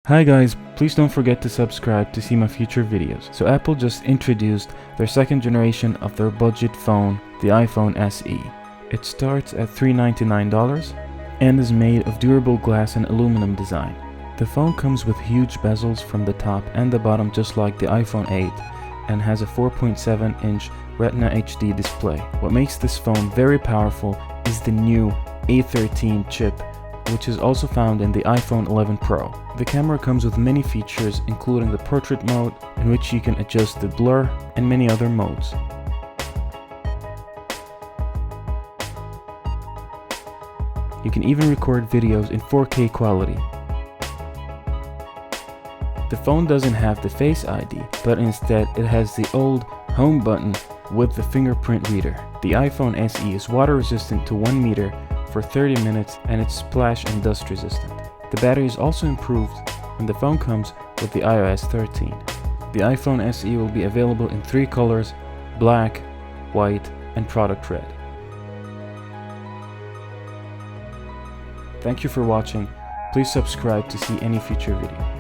Hi guys, please don't forget to subscribe to see my future videos. So Apple just introduced their second generation of their budget phone, the iPhone SE. It starts at $399 and is made of durable glass and aluminum design. The phone comes with huge bezels from the top and the bottom, just like the iPhone 8, and has a 4.7-inch Retina HD display. What makes this phone very powerful is the new A13 chip, which is also found in the iPhone 11 Pro. The camera comes with many features, including the portrait mode, in which you can adjust the blur, and many other modes. You can even record videos in 4K quality. The phone doesn't have the Face ID, but instead it has the old home button with the fingerprint reader. The iPhone SE is water resistant to 1 meter for 30 minutes and it's splash and dust resistant. The battery is also improved and the phone comes with the iOS 13. The iPhone SE will be available in 3 colors: black, white, and product red. Thank you for watching. Please subscribe to see any future video.